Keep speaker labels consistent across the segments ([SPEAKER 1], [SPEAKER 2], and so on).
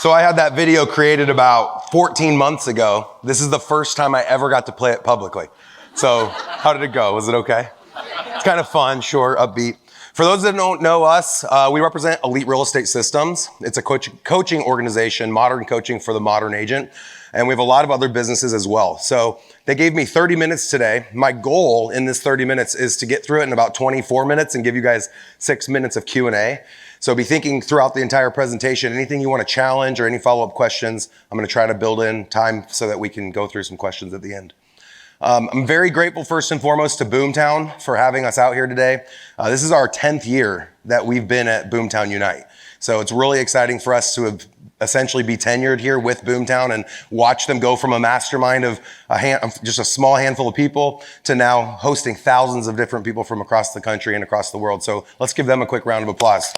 [SPEAKER 1] So I had that video created about 14 months ago. This is the first time I ever got to play it publicly. So how did it go? Was it okay? It's kind of fun, short, upbeat. For those that don't know us, we represent Elite Real Estate Systems. It's a coaching organization, modern coaching for the modern agent. And we have a lot of other businesses as well. So they gave me 30 minutes today. My goal in this 30 minutes is to get through it in about 24 minutes and give you guys 6 minutes of Q&A. So be thinking throughout the entire presentation, anything you want to challenge or any follow-up questions, I'm going to try to build in time so that we can go through some questions at the end. I'm very grateful first and foremost to Boomtown for having us out here today. This is our 10th year that we've been at Boomtown Unite. So it's really exciting for us to have essentially be tenured here with Boomtown and watch them go from a mastermind of just a small handful of people to now hosting thousands of different people from across the country and across the world. So let's give them a quick round of applause.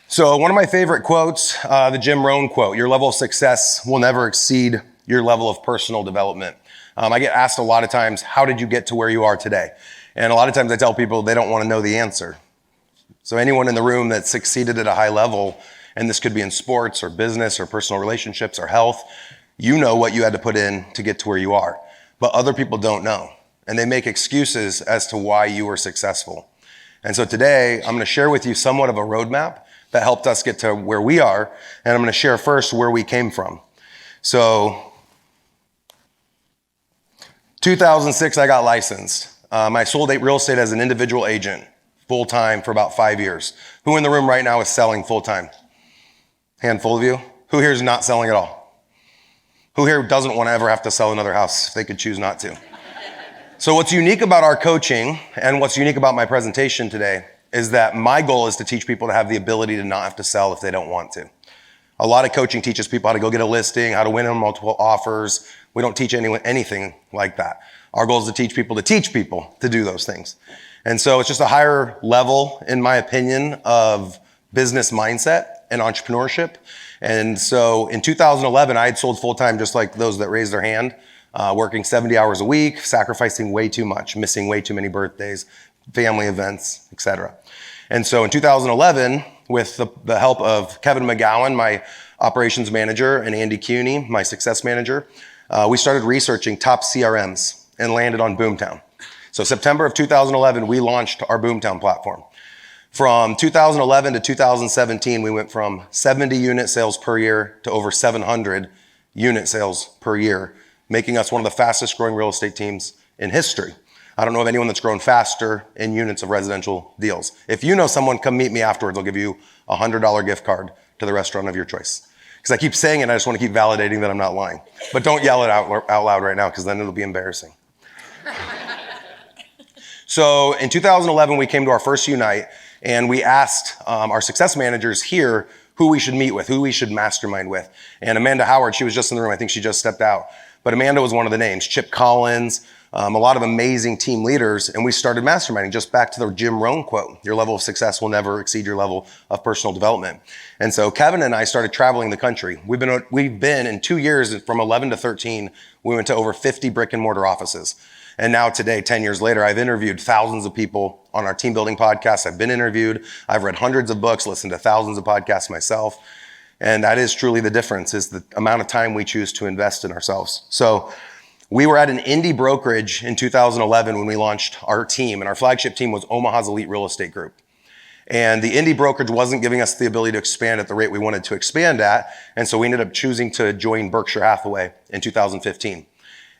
[SPEAKER 1] So one of my favorite quotes, the Jim Rohn quote, your level of success will never exceed your level of personal development. I get asked a lot of times, how did you get to where you are today? And a lot of times I tell people they don't want to know the answer. So anyone in the room that succeeded at a high level, and this could be in sports or business or personal relationships or health, you know what you had to put in to get to where you are. But other people don't know. And they make excuses as to why you were successful. And so today, I'm going to share with you somewhat of a roadmap that helped us get to where we are. And I'm going to share first where we came from. So 2006, I got licensed. I sold real estate as an individual agent, full-time for about 5 years. Who in the room right now is selling full-time? Handful of you. Who here is not selling at all? Who here doesn't want to ever have to sell another house if they could choose not to? So what's unique about our coaching and what's unique about my presentation today is that my goal is to teach people to have the ability to not have to sell if they don't want to. A lot of coaching teaches people how to go get a listing, how to win on multiple offers. We don't teach anyone anything like that. Our goal is to teach people to do those things. And so it's just a higher level, in my opinion, of business mindset and entrepreneurship. And so in 2011, I had sold full-time just like those that raised their hand, working 70 hours a week, sacrificing way too much, missing way too many birthdays, family events, etc. And so in 2011, with the help of Kevin McGowan, my operations manager, and Andy Cuney, my success manager, we started researching top CRMs and landed on Boomtown. So September of 2011, we launched our Boomtown platform. From 2011 to 2017, we went from 70 unit sales per year to over 700 unit sales per year, making us one of the fastest growing real estate teams in history. I don't know of anyone that's grown faster in units of residential deals. If you know someone, come meet me afterwards. I'll give you a $100 gift card to the restaurant of your choice. Because I keep saying it, I just want to keep validating that I'm not lying. But don't yell it out loud right now, because then it'll be embarrassing. So in 2011, we came to our first Unite, and we asked our success managers here who we should meet with, who we should mastermind with. And Amanda Howard, she was just in the room. I think she just stepped out. But Amanda was one of the names. Chip Collins, a lot of amazing team leaders. And we started masterminding, just back to the Jim Rohn quote, your level of success will never exceed your level of personal development. And so Kevin and I started traveling the country. We've been in 2 years, from 11 to 13, we went to over 50 brick and mortar offices. And now today, 10 years later, I've interviewed thousands of people on our team building podcast. I've been interviewed. I've read hundreds of books, listened to thousands of podcasts myself. And that is truly the difference, is the amount of time we choose to invest in ourselves. So we were at an indie brokerage in 2011 when we launched our team, and our flagship team was Omaha's Elite Real Estate Group. And the indie brokerage wasn't giving us the ability to expand at the rate we wanted to expand at. And so we ended up choosing to join Berkshire Hathaway in 2015.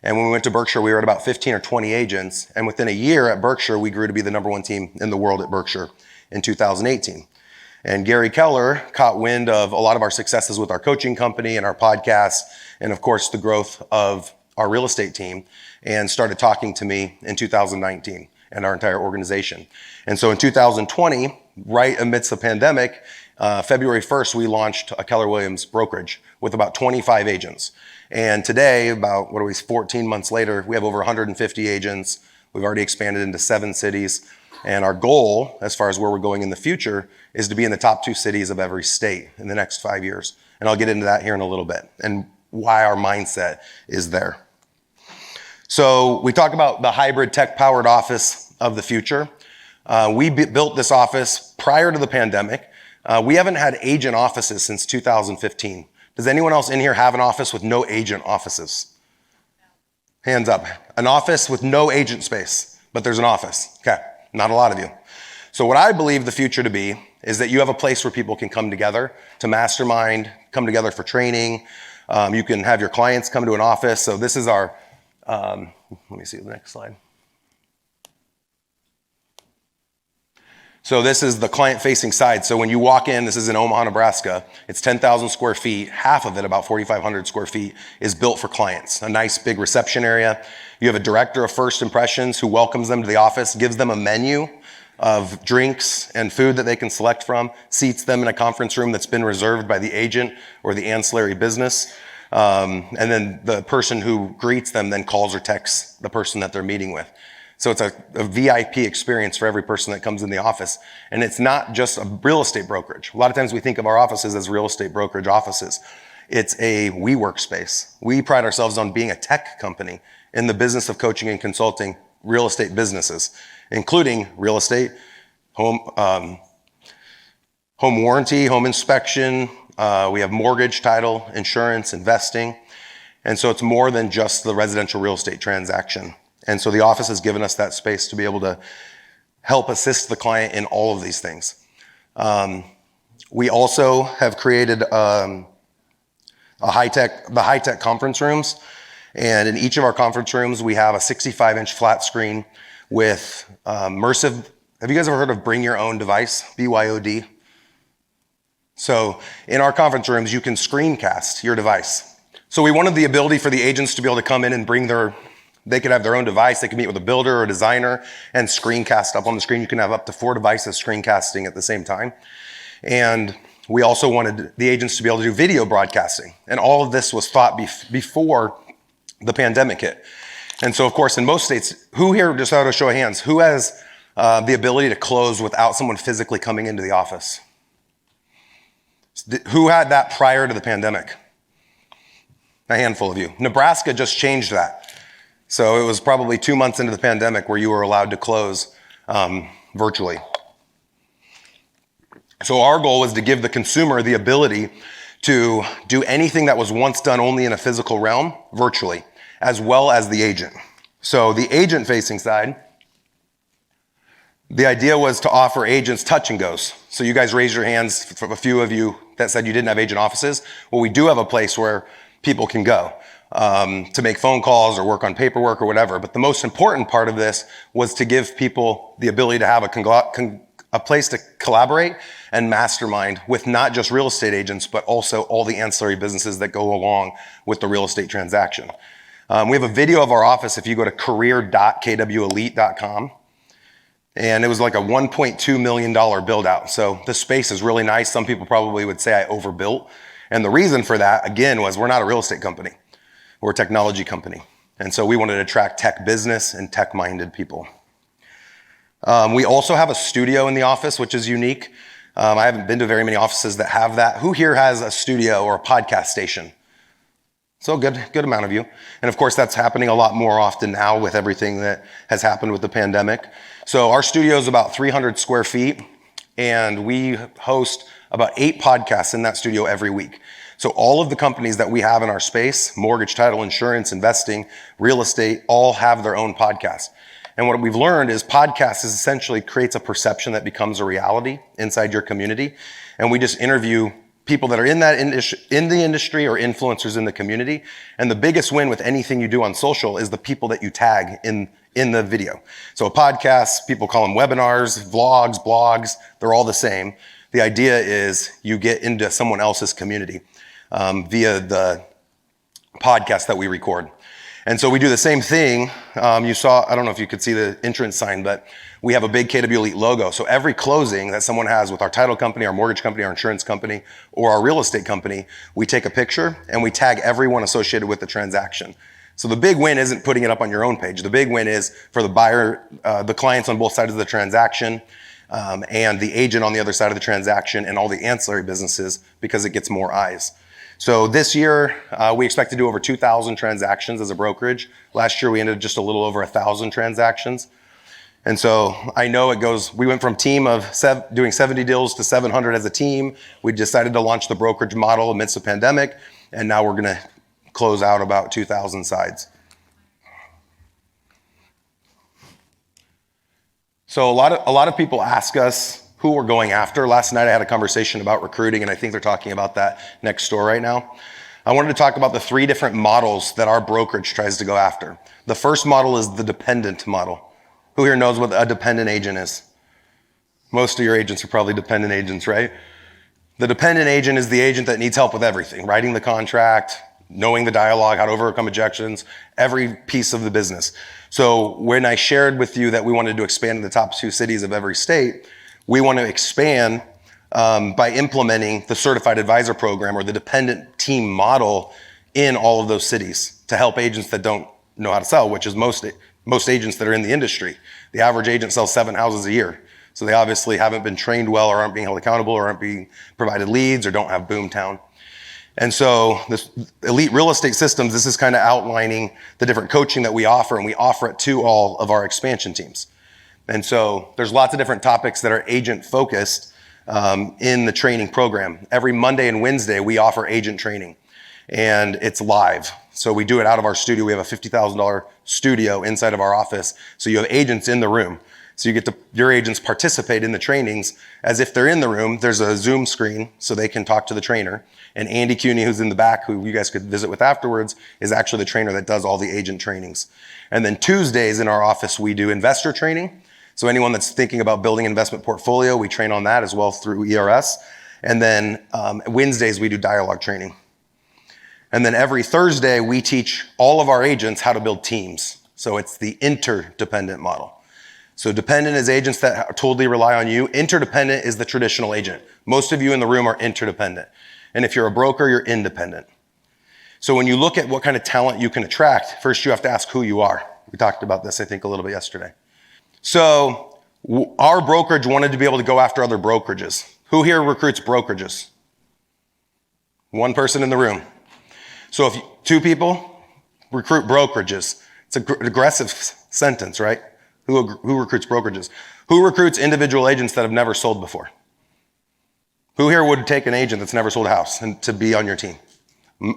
[SPEAKER 1] And when we went to Berkshire, we were at about 15 or 20 agents. And within a year at Berkshire, we grew to be the #1 team in the world at Berkshire in 2018. And Gary Keller caught wind of a lot of our successes with our coaching company and our podcast, and of course, the growth of our real estate team, and started talking to me in 2019 and our entire organization. And so in 2020, right amidst the pandemic, February 1st, we launched a Keller Williams brokerage with about 25 agents. And today, about 14 months later, we have over 150 agents. We've already expanded into 7 cities. And our goal, as far as where we're going in the future, is to be in the top 2 cities of every state in the next 5 years. And I'll get into that here in a little bit and why our mindset is there. So we talk about the hybrid tech-powered office of the future. Built this office prior to the pandemic. We haven't had agent offices since 2015. Does anyone else in here have an office with no agent offices? Hands up. An office with no agent space, but there's an office. Okay, not a lot of you. So what I believe the future to be is that you have a place where people can come together to mastermind, come together for training. You can have your clients come to an office. So this is our, let me see the next slide. So this is the client-facing side. So when you walk in, this is in Omaha, Nebraska. It's 10,000 square feet. Half of it, about 4,500 square feet, is built for clients. A nice big reception area. You have a director of first impressions who welcomes them to the office, gives them a menu of drinks and food that they can select from, seats them in a conference room that's been reserved by the agent or the ancillary business. And then the person who greets them then calls or texts the person that they're meeting with. So it's a VIP experience for every person that comes in the office. And it's not just a real estate brokerage. A lot of times we think of our offices as real estate brokerage offices. It's a WeWork space. We pride ourselves on being a tech company in the business of coaching and consulting real estate businesses, including real estate, home warranty, home inspection. We have mortgage, title, insurance, investing. And so it's more than just the residential real estate transaction. And so the office has given us that space to be able to help assist the client in all of these things. We also have created the high-tech conference rooms. And in each of our conference rooms, we have a 65-inch flat screen with immersive. Have you guys ever heard of Bring Your Own Device, BYOD? So in our conference rooms, you can screencast your device. So we wanted the ability for the agents to be able to come in and they could have their own device. They could meet with a builder or a designer and screencast up on the screen. You can have up to 4 devices screencasting at the same time. And we also wanted the agents to be able to do video broadcasting. And all of this was thought before the pandemic hit. And so, of course, in most states, who here, just out of show of hands, who has the ability to close without someone physically coming into the office? Who had that prior to the pandemic? A handful of you. Nebraska just changed that. So it was probably 2 months into the pandemic where you were allowed to close virtually. So our goal was to give the consumer the ability to do anything that was once done only in a physical realm virtually, as well as the agent. So the agent-facing side, the idea was to offer agents touch and goes. So you guys raised your hands, from a few of you that said you didn't have agent offices. Well, we do have a place where people can go to make phone calls or work on paperwork or whatever. But the most important part of this was to give people the ability to have a place to collaborate and mastermind with not just real estate agents, but also all the ancillary businesses that go along with the real estate transaction. We have a video of our office if you go to career.kwelite.com. And it was like a $1.2 million build out. So the space is really nice. Some people probably would say I overbuilt. And the reason for that, again, was we're not a real estate company. We're a technology company. And so we wanted to attract tech business and tech-minded people. We also have a studio in the office, which is unique. I haven't been to very many offices that have that. Who here has a studio or a podcast station? So good amount of you. And of course, that's happening a lot more often now with everything that has happened with the pandemic. So our studio is about 300 square feet, and we host about 8 podcasts in that studio every week. So all of the companies that we have in our space, mortgage, title, insurance, investing, real estate, all have their own podcasts. And what we've learned is podcasts essentially creates a perception that becomes a reality inside your community. And we just interview people that are in the industry or influencers in the community. And the biggest win with anything you do on social is the people that you tag in the video. So a podcast, people call them webinars, vlogs, blogs, they're all the same. The idea is you get into someone else's community via the podcast that we record. And so we do the same thing. You saw, I don't know if you could see the entrance sign, but we have a big KW Elite logo. So every closing that someone has with our title company, our mortgage company, our insurance company, or our real estate company, we take a picture and we tag everyone associated with the transaction. So the big win isn't putting it up on your own page. The big win is for the buyer, the clients on both sides of the transaction, and the agent on the other side of the transaction, and all the ancillary businesses, because it gets more eyes. So this year, we expect to do over 2,000 transactions as a brokerage. Last year, we ended just a little over 1,000 transactions. And so I know we went from doing 70 deals to 700 as a team. We decided to launch the brokerage model amidst the pandemic, and now we're gonna close out about 2,000 sides. So a lot of people ask us who we're going after. Last night I had a conversation about recruiting, and I think they're talking about that next door right now. I wanted to talk about the 3 different models that our brokerage tries to go after. The first model is the dependent model. Who here knows what a dependent agent is? Most of your agents are probably dependent agents, right? The dependent agent is the agent that needs help with everything, writing the contract, knowing the dialogue, how to overcome objections, every piece of the business. So when I shared with you that we wanted to expand in the top 2 cities of every state, we want to expand by implementing the certified advisor program or the dependent team model in all of those cities to help agents that don't know how to sell, which is most agents that are in the industry. The average agent sells 7 houses a year. So they obviously haven't been trained well or aren't being held accountable or aren't being provided leads or don't have Boomtown. And so this Elite Real Estate Systems, this is kind of outlining the different coaching that we offer, and we offer it to all of our expansion teams. And so there's lots of different topics that are agent focused in the training program. Every Monday and Wednesday, we offer agent training, and it's live. So we do it out of our studio. We have a $50,000 studio inside of our office. So you have agents in the room. So your agents participate in the trainings as if they're in the room. There's a Zoom screen so they can talk to the trainer. And Andy Cuny, who's in the back, who you guys could visit with afterwards, is actually the trainer that does all the agent trainings. And then Tuesdays in our office, we do investor training. So anyone that's thinking about building an investment portfolio, we train on that as well through ERS. And then Wednesdays, we do dialogue training. And then every Thursday, we teach all of our agents how to build teams. So it's the interdependent model. So dependent is agents that totally rely on you. Interdependent is the traditional agent. Most of you in the room are interdependent. And if you're a broker, you're independent. So when you look at what kind of talent you can attract, first you have to ask who you are. We talked about this, I think, a little bit yesterday. So our brokerage wanted to be able to go after other brokerages. Who here recruits brokerages? One person in the room. So if 2 people recruit brokerages, it's an aggressive sentence, right? Who recruits brokerages? Who recruits individual agents that have never sold before? Who here would take an agent that's never sold a house and to be on your team?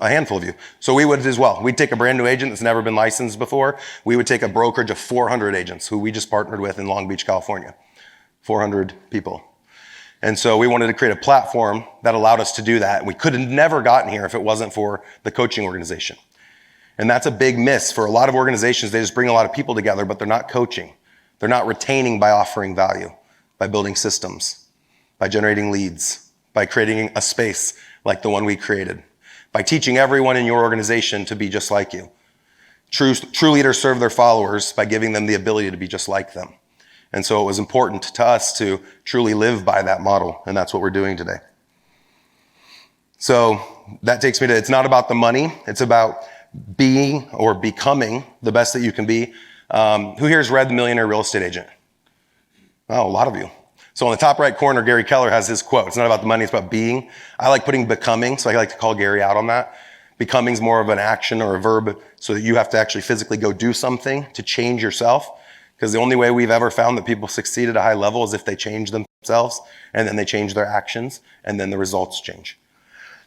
[SPEAKER 1] A handful of you. So we would as well. We'd take a brand new agent that's never been licensed before. We would take a brokerage of 400 agents who we just partnered with in Long Beach, California. 400 people. And so we wanted to create a platform that allowed us to do that. We could have never gotten here if it wasn't for the coaching organization. And that's a big miss for a lot of organizations. They just bring a lot of people together, but they're not coaching. They're not retaining by offering value, by building systems, by generating leads, by creating a space like the one we created, by teaching everyone in your organization to be just like you. True leaders serve their followers by giving them the ability to be just like them. And so it was important to us to truly live by that model, and that's what we're doing today. So that takes me to, it's not about the money, it's about being or becoming the best that you can be. Who here has read The Millionaire Real Estate Agent? Oh, a lot of you. So on the top right corner, Gary Keller has his quote. It's not about the money, it's about being. I like putting becoming, so I like to call Gary out on that. Becoming is more of an action or a verb, so that you have to actually physically go do something to change yourself. Because the only way we've ever found that people succeed at a high level is if they change themselves, and then they change their actions, and then the results change.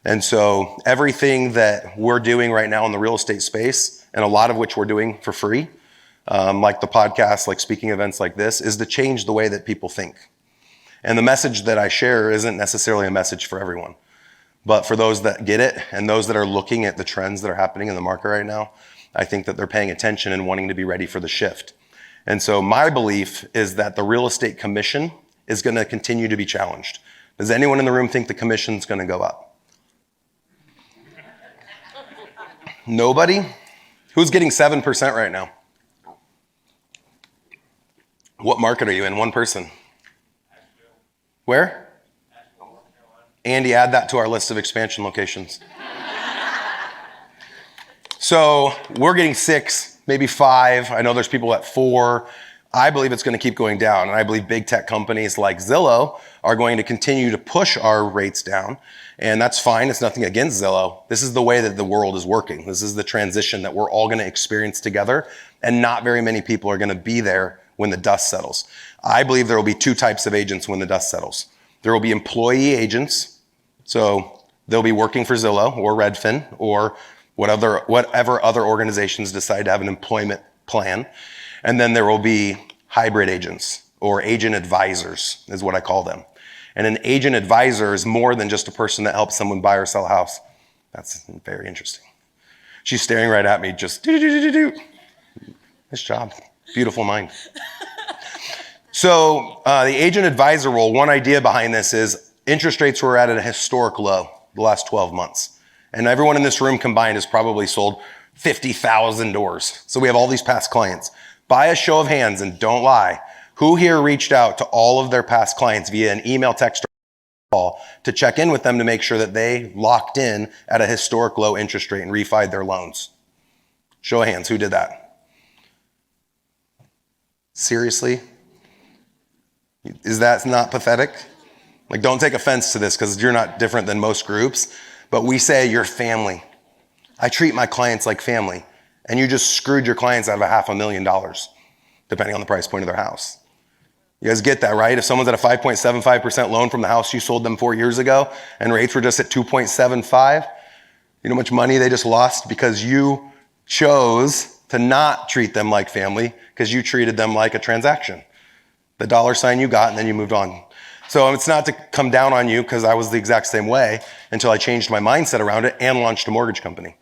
[SPEAKER 1] And so everything that we're doing right now in the real estate space, and a lot of which we're doing for free, like the podcast, like speaking events like this, is to change the way that people think. And the message that I share isn't necessarily a message for everyone. But for those that get it, and those that are looking at the trends that are happening in the market right now, I think that they're paying attention and wanting to be ready for the shift. And so my belief is that the real estate commission is going to continue to be challenged. Does anyone in the room think the commission's going to go up? Nobody? Who's getting 7% right now? What market are you in? One person. Where? Andy, add that to our list of expansion locations. So we're getting 6, maybe 5. I know there's people at 4. I believe it's going to keep going down. And I believe big tech companies like Zillow are going to continue to push our rates down. And that's fine. It's nothing against Zillow. This is the way that the world is working. This is the transition that we're all going to experience together. And not very many people are going to be there when the dust settles. I believe there will be two types of agents when the dust settles. There will be employee agents. So they'll be working for Zillow or Redfin or whatever other organizations decide to have an employment plan. And then there will be hybrid agents or agent advisors is what I call them. And an agent advisor is more than just a person that helps someone buy or sell a house. That's very interesting. She's staring right at me, just do. Nice job. Beautiful mind. So the agent advisor role, one idea behind this is interest rates were at a historic low the last 12 months. And everyone in this room combined has probably sold 50,000 doors. So we have all these past clients. By a show of hands, and don't lie, who here reached out to all of their past clients via an email, text, or call to check in with them to make sure that they locked in at a historic low interest rate and refied their loans? Show of hands, who did that? Seriously? Is that not pathetic? Like, don't take offense to this because you're not different than most groups, but we say you're family. I treat my clients like family, and you just screwed your clients out of $500,000, depending on the price point of their house. You guys get that, right? If someone's at a 5.75% loan from the house you sold them 4 years ago, and rates were just at 2.75, you know how much money they just lost because you chose to not treat them like family because you treated them like a transaction. The dollar sign you got, and then you moved on. So it's not to come down on you because I was the exact same way until I changed my mindset around it and launched a mortgage company.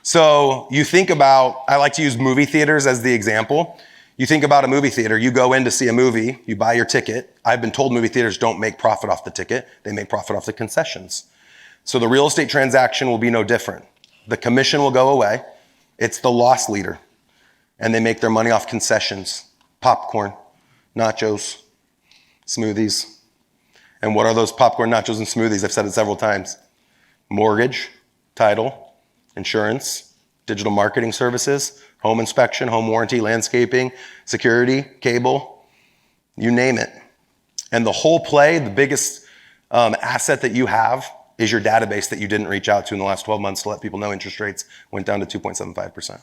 [SPEAKER 1] So you think about, I like to use movie theaters as the example. You think about a movie theater, you go in to see a movie, you buy your ticket. I've been told movie theaters don't make profit off the ticket, they make profit off the concessions. So the real estate transaction will be no different. The commission will go away. It's the loss leader. And they make their money off concessions, popcorn, nachos, smoothies. And what are those popcorn, nachos, and smoothies? I've said it several times. Mortgage, title, insurance, digital marketing services, home inspection, home warranty, landscaping, security, cable, you name it. And the whole play, the biggest asset that you have is your database that you didn't reach out to in the last 12 months to let people know interest rates went down to 2.75%.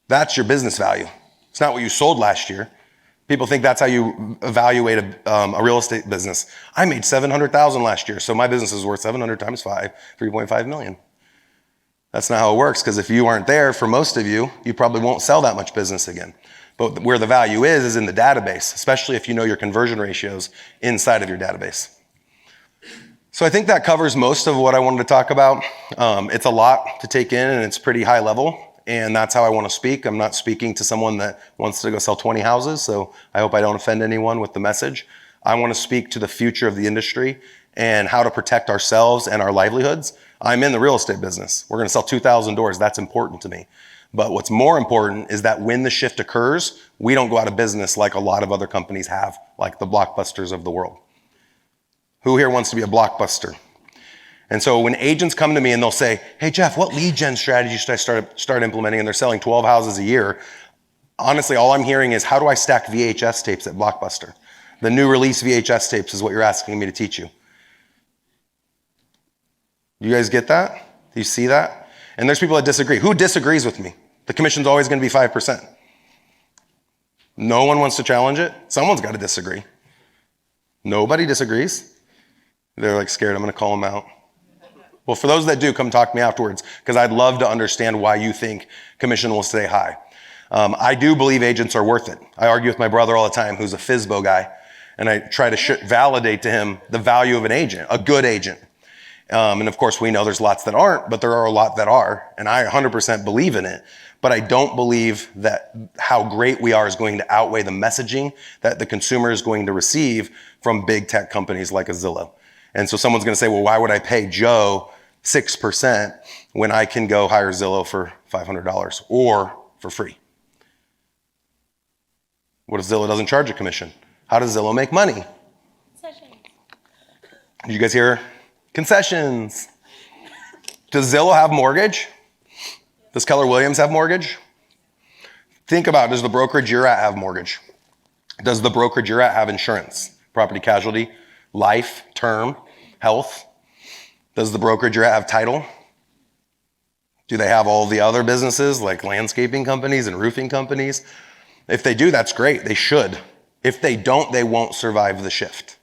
[SPEAKER 1] That's your business value. It's not what you sold last year. People think that's how you evaluate a real estate business. I made $700,000 last year, so my business is worth 700 times 5, 3.5 million. That's not how it works, because if you aren't there, for most of you, you probably won't sell that much business again. But where the value is in the database, especially if you know your conversion ratios inside of your database. So I think that covers most of what I wanted to talk about. It's a lot to take in, and it's pretty high level. And that's how I want to speak. I'm not speaking to someone that wants to go sell 20 houses, so I hope I don't offend anyone with the message. I want to speak to the future of the industry and how to protect ourselves and our livelihoods. I'm in the real estate business. We're going to sell 2,000 doors. That's important to me. But what's more important is that when the shift occurs, we don't go out of business like a lot of other companies have, like the Blockbusters of the world. Who here wants to be a Blockbuster? And so when agents come to me and they'll say, hey, Jeff, what lead gen strategy should I start implementing? And they're selling 12 houses a year. Honestly, all I'm hearing is, how do I stack VHS tapes at Blockbuster? The new release VHS tapes is what you're asking me to teach you. Do you guys get that? Do you see that? And there's people that disagree. Who disagrees with me? The commission's always going to be 5%. No one wants to challenge it. Someone's got to disagree. Nobody disagrees. They're like scared. I'm going to call them out. Well, for those that do, come talk to me afterwards, because I'd love to understand why you think commission will stay high. I do believe agents are worth it. I argue with my brother all the time, who's a FSBO guy, and I try to validate to him the value of an agent, a good agent. And of course, we know there's lots that aren't, but there are a lot that are, and I 100% believe in it. But I don't believe that how great we are is going to outweigh the messaging that the consumer is going to receive from big tech companies like a Zillow. And so someone's going to say, well, why would I pay Joe 6% when I can go hire Zillow for $500 or for free? What if Zillow doesn't charge a commission? How does Zillow make money? Concessions. Did you guys hear? Concessions. Does Zillow have mortgage? Does Keller Williams have mortgage? Think about, does the brokerage you're at have mortgage? Does the brokerage you're at have insurance? Property casualty, life, term, health? Does the brokerage you're at have title? Do they have all the other businesses like landscaping companies and roofing companies? If they do, that's great. They should. If they don't, they won't survive the shift.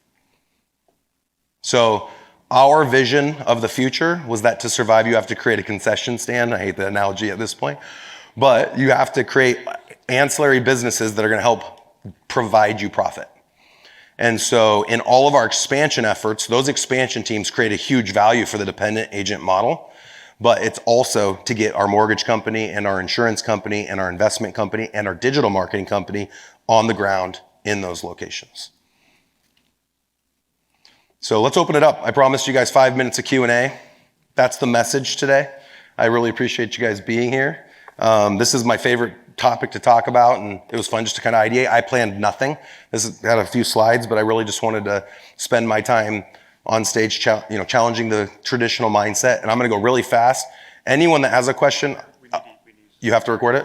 [SPEAKER 1] So our vision of the future was that to survive, you have to create a concession stand. I hate the analogy at this point, but you have to create ancillary businesses that are going to help provide you profit. And so in all of our expansion efforts, those expansion teams create a huge value for the dependent agent model, but it's also to get our mortgage company and our insurance company and our investment company and our digital marketing company on the ground in those locations. So let's open it up. I promised you guys 5 minutes of Q&A. That's the message today. I really appreciate you guys being here. This is my favorite topic to talk about, and it was fun just to kind of ideate. I planned nothing. This had a few slides, but I really just wanted to spend my time on stage, challenging the traditional mindset. And I'm going to go really fast. Anyone that has a question, you have to record it?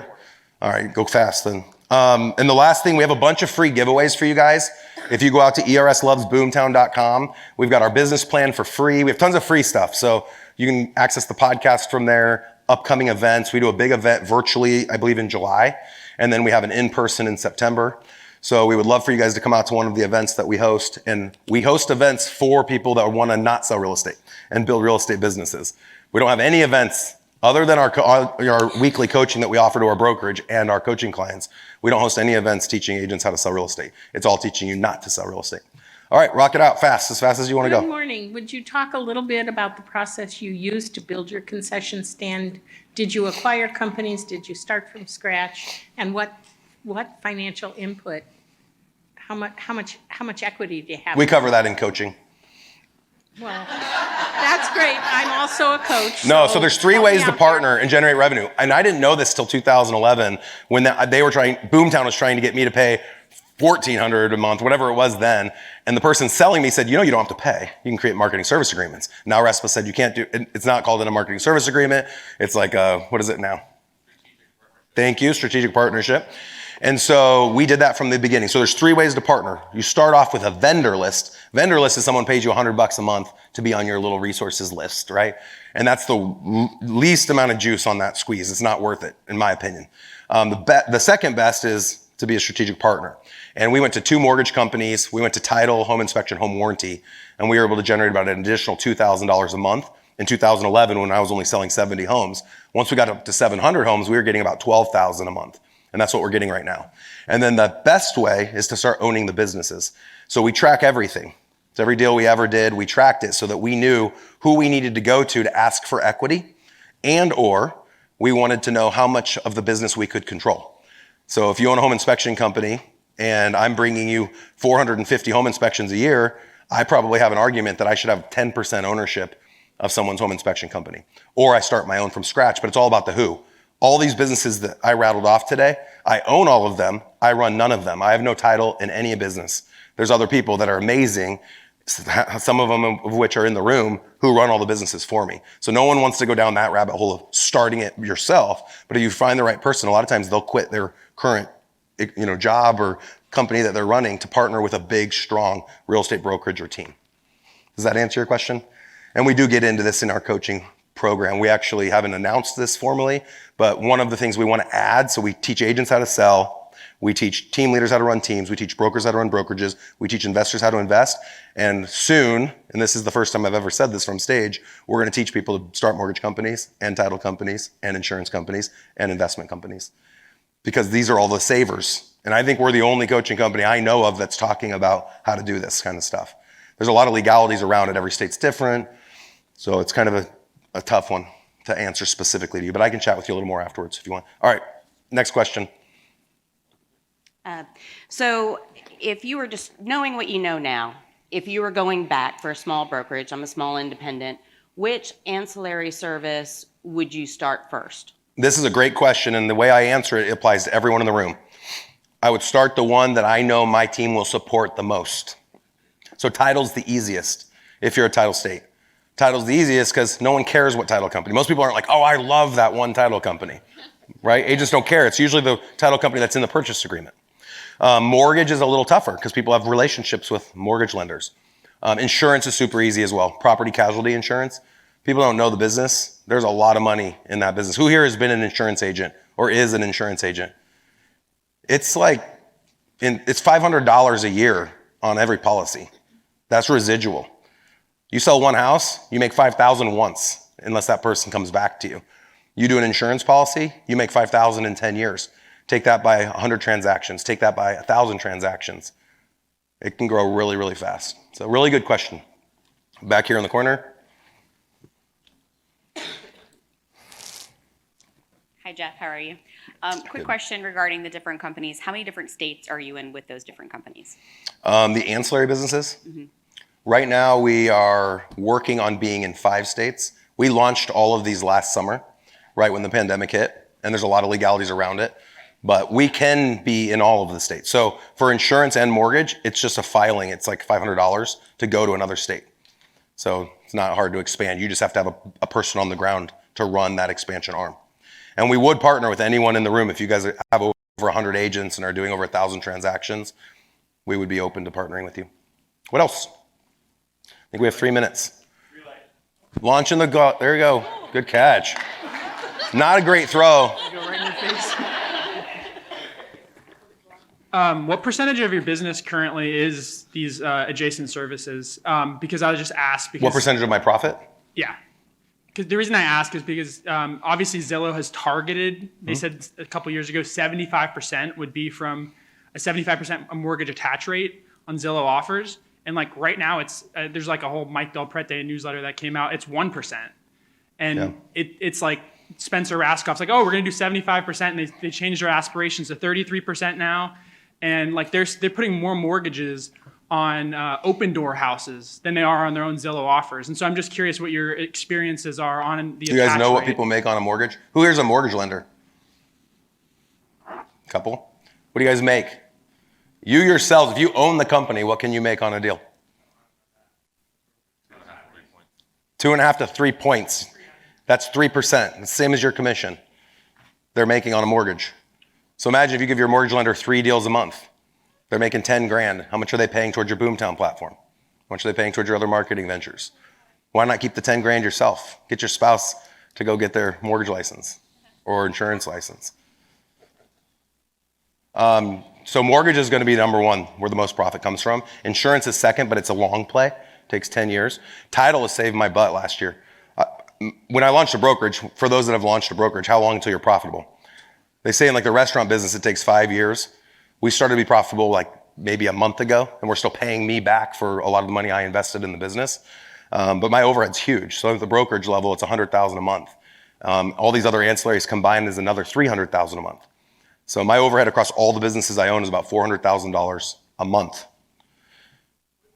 [SPEAKER 1] All right, go fast then. And the last thing, we have a bunch of free giveaways for you guys. If you go out to erslovesboomtown.com, we've got our business plan for free. We have tons of free stuff. So you can access the podcast from there, upcoming events. We do a big event virtually, I believe in July. And then we have an in-person in September. So we would love for you guys to come out to one of the events that we host. And we host events for people that want to not sell real estate and build real estate businesses. We don't have any events other than our weekly coaching that we offer to our brokerage and our coaching clients. We don't host any events teaching agents how to sell real estate. It's all teaching you not to sell real estate. All right, rock it out fast as you want to go.
[SPEAKER 2] Good morning. Would you talk a little bit about the process you used to build your concession stand? Did you acquire companies? Did you start from scratch? And what financial input? How much equity do you have?
[SPEAKER 1] We cover that in coaching.
[SPEAKER 2] Well, that's great. I'm also a coach.
[SPEAKER 1] So there's three ways to partner and generate revenue. And I didn't know this till 2011 when Boomtown was trying to get me to pay $1,400 a month, whatever it was then. And the person selling me said, you don't have to pay. You can create marketing service agreements. Now RESPA said you can't do, it's not called a marketing service agreement. It's like what is it now? Thank you, strategic partnership. And so we did that from the beginning. So there's three ways to partner. You start off with a vendor list. Vendor list is someone pays you $100 a month to be on your little resources list, right? And that's the least amount of juice on that squeeze. It's not worth it, in my opinion. The second best is to be a strategic partner. And we went to 2 mortgage companies. We went to title, home inspection, home warranty, and we were able to generate about an additional $2,000 a month. In 2011, when I was only selling 70 homes, once we got up to 700 homes, we were getting about $12,000 a month. And that's what we're getting right now. And then the best way is to start owning the businesses. So we track everything. So every deal we ever did, we tracked it so that we knew who we needed to go to ask for equity, and or we wanted to know how much of the business we could control. So if you own a home inspection company and I'm bringing you 450 home inspections a year, I probably have an argument that I should have 10% ownership of someone's home inspection company. Or I start my own from scratch, but it's all about the who. All these businesses that I rattled off today, I own all of them. I run none of them. I have no title in any business. There's other people that are amazing, some of them of which are in the room, who run all the businesses for me. So no one wants to go down that rabbit hole of starting it yourself. But if you find the right person, a lot of times they'll quit their current job or company that they're running to partner with a big, strong real estate brokerage or team. Does that answer your question? And we do get into this in our coaching program. We actually haven't announced this formally, but one of the things we want to add, so we teach agents how to sell, we teach team leaders how to run teams, we teach brokers how to run brokerages, we teach investors how to invest, and soon, and this is the first time I've ever said this from stage, we're going to teach people to start mortgage companies and title companies and insurance companies and investment companies, because these are all the savers. And I think we're the only coaching company I know of that's talking about how to do this kind of stuff. There's a lot of legalities around it. Every state's different, so it's kind of a tough one to answer specifically to you, but I can chat with you a little more afterwards if you want. All right, next question.
[SPEAKER 3] So if you were just knowing what you know now, if you were going back for a small brokerage, I'm a small independent, which ancillary service would you start first?
[SPEAKER 1] This is a great question, and the way I answer it, it applies to everyone in the room. I would start the one that I know my team will support the most. So title's the easiest if you're a title state. Title's the easiest because no one cares what title company. Most people aren't like, oh, I love that one title company, right? Agents don't care. It's usually the title company that's in the purchase agreement. Mortgage is a little tougher because people have relationships with mortgage lenders. Insurance is super easy as well. Property casualty insurance. People don't know the business. There's a lot of money in that business. Who here has been an insurance agent or is an insurance agent? It's it's $500 a year on every policy. That's residual. You sell one house, you make $5,000 once, unless that person comes back to you. You do an insurance policy, you make $5,000 in 10 years. Take that by 100 transactions, take that by 1,000 transactions. It can grow really, really fast. So really good question. Back here in the corner.
[SPEAKER 4] Hi, Jeff. How are you? Quick question regarding the different companies. How many different states are you in with those different companies?
[SPEAKER 1] The ancillary businesses. Right now, we are working on being in 5 states. We launched all of these last summer, right when the pandemic hit, and there's a lot of legalities around it. But we can be in all of the states. So for insurance and mortgage, it's just a filing. It's like $500 to go to another state. So it's not hard to expand. You just have to have a person on the ground to run that expansion arm. And we would partner with anyone in the room. If you guys have over 100 agents and are doing over 1,000 transactions, we would be open to partnering with you. What else? I think we have 3 minutes. Launching the gut. There you go. Good catch. Not a great throw.
[SPEAKER 5] Go right in your face. What percentage of your business currently is these adjacent services? Because I was just asked because...
[SPEAKER 1] What percentage of my profit?
[SPEAKER 5] Yeah. Because the reason I ask is because obviously Zillow has targeted, they said a couple years ago, 75% would be from a 75% mortgage attach rate on Zillow offers. And like right now it's, there's like a whole Mike Del Prete newsletter that came out. It's 1%. And it's like Spencer Raskoff's like, oh, we're going to do 75%. And they changed their aspirations to 33% now. And like they're putting more mortgages on open door houses than they are on their own Zillow offers. And so I'm just curious what your experiences are on the
[SPEAKER 1] Do you guys know what
[SPEAKER 5] rate.
[SPEAKER 1] people make on a mortgage? Who here's a mortgage lender? Couple? What do you guys make? You yourselves, if you own the company, what can you make on a deal? 2.5 to 3 points. That's 3%. The same as your commission they're making on a mortgage. So imagine if you give your mortgage lender 3 deals a month. They're making 10 grand. How much are they paying towards your Boomtown platform? How much are they paying towards your other marketing ventures? Why not keep the 10 grand yourself? Get your spouse to go get their mortgage license or insurance license. So mortgage is going to be number 1, where the most profit comes from. Insurance is second, but it's a long play. Takes 10 years. Title has saved my butt last year. When I launched a brokerage, for those that have launched a brokerage, how long until you're profitable? They say in like the restaurant business, it takes 5 years. We started to be profitable like maybe a month ago, and we're still paying me back for a lot of the money I invested in the business. But my overhead's huge. So at the brokerage level, it's $100,000 a month. All these other ancillaries combined is another $300,000 a month. So my overhead across all the businesses I own is about $400,000 a month.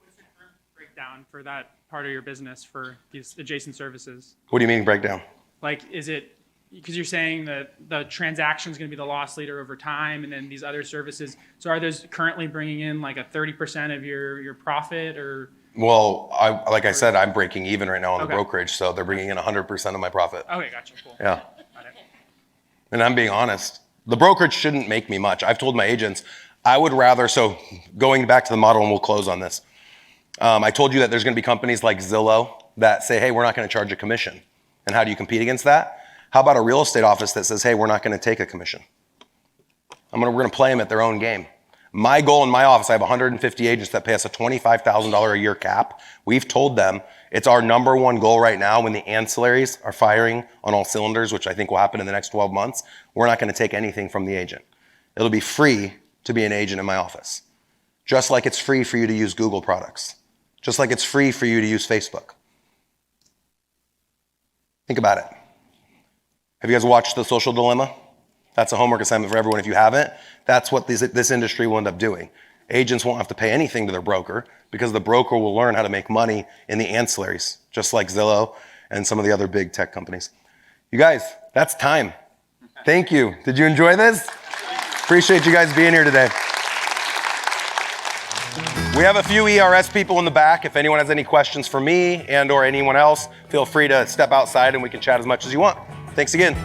[SPEAKER 5] What's the current breakdown for that part of your business for these adjacent services?
[SPEAKER 1] What do you mean breakdown?
[SPEAKER 5] Like, is it, because you're saying that the transaction is going to be the loss leader over time, and then these other services. So are those currently bringing in like a 30% of your profit, or?
[SPEAKER 1] Well, like I said, I'm breaking even right now on the brokerage, so they're bringing in 100% of my profit.
[SPEAKER 5] Okay, gotcha, cool.
[SPEAKER 1] Yeah.
[SPEAKER 5] Got it.
[SPEAKER 1] And I'm being honest. The brokerage shouldn't make me much. I've told my agents, I would rather, so going back to the model, and we'll close on this. I told you that there's going to be companies like Zillow that say, hey, we're not going to charge a commission. And how do you compete against that? How about a real estate office that says, hey, we're not going to take a commission? We're going to play them at their own game. My goal in my office, I have 150 agents that pay us a $25,000 a year cap. We've told them it's our number 1 goal right now when the ancillaries are firing on all cylinders, which I think will happen in the next 12 months. We're not going to take anything from the agent. It'll be free to be an agent in my office. Just like it's free for you to use Google products. Just like it's free for you to use Facebook. Think about it. Have you guys watched The Social Dilemma? That's a homework assignment for everyone if you haven't. That's what this industry will end up doing. Agents won't have to pay anything to their broker because the broker will learn how to make money in the ancillaries, just like Zillow and some of the other big tech companies. You guys, that's time. Thank you. Did you enjoy this? Appreciate you guys being here today. We have a few ERS people in the back. If anyone has any questions for me and or anyone else, feel free to step outside and we can chat as much as you want. Thanks again.